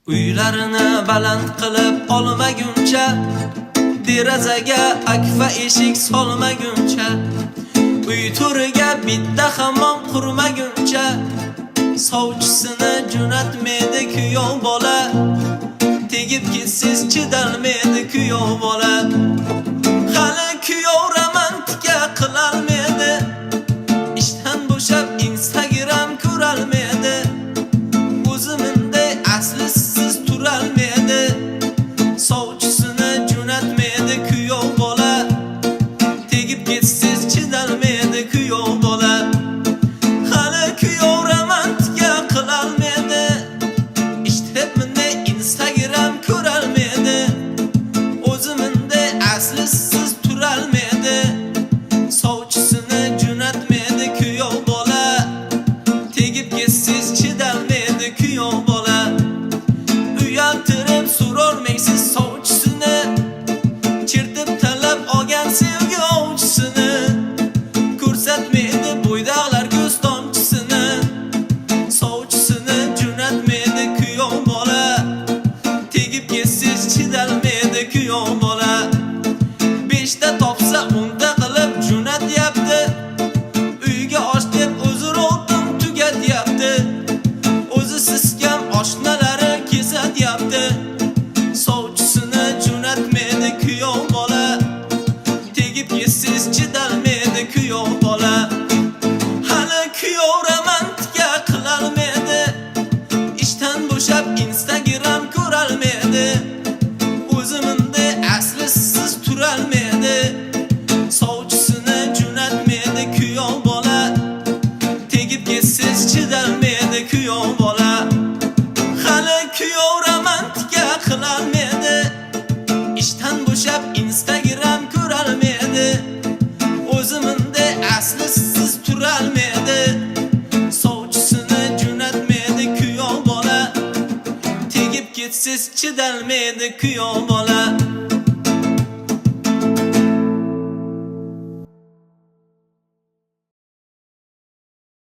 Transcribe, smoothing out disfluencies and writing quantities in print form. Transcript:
Uylarini baland qilib olmaguncha, derazaga akfa eshik solmaguncha, uy to'riga bitta hammom qurmaguncha, sovchisini jo'natmaydi kuyov bola. Tegib ketsiz chidalmaydi kuyov bola. Hali kuyov romantika qilolmaydi, ishdan bo'shab Instagram ko'rolmaydi. O'ziminday aslisiz turolmaydi, sovchisini jo'natmaydi kuyov bola. Tegib ketsiz chidalmaydi kuyov bola. Hali kuyov romantika qilolmaydi, ishtabminday Instagram ko'rolmaydi. O'ziminday aslisiz turolmaydi, sovchisini jo'natmaydi kuyov bola. Tegib ketsiz chidalmaydi kuyov bola. Uyaltirib so'rolmaysiz sovchisini, chertib talab olgan sevgi ovchisini. Ko'rsatmaydi bo'ydoqlar ko'z tomchisini, sovchisini jo'natmaydi kuyov bola. Tegib ketsiz chidalmaydi kuyov bola. 5 ta topsa 10 ta qilib jo'natyapti, uyga osh deb o'zi ro'tim tugatyapti. O'zi siskam oshnalari kesatyapti, sovchisini jo'natmaydi kuyov bola. Tegib ketsiz chidalmaydi kuyov bola. Hali kuyov romantika qilolmaydi, ishdan bo'shab Instagram ko'rolmaydi. O'ziminday aslisiz turolmaydi, sovchisini jo'natmaydi kuyov bola. Tegib ketsiz chidalmaydi kuyov bola. Hali kuyov romantika qilolmaydi, ishdan bo'shab Instagram ko'rolmaydi. O'ziminday aslisiz turolmaydi, sovchisini jo'natmaydi kuyov bola. Tegib ketsiz chidalmaydi kuyov bola.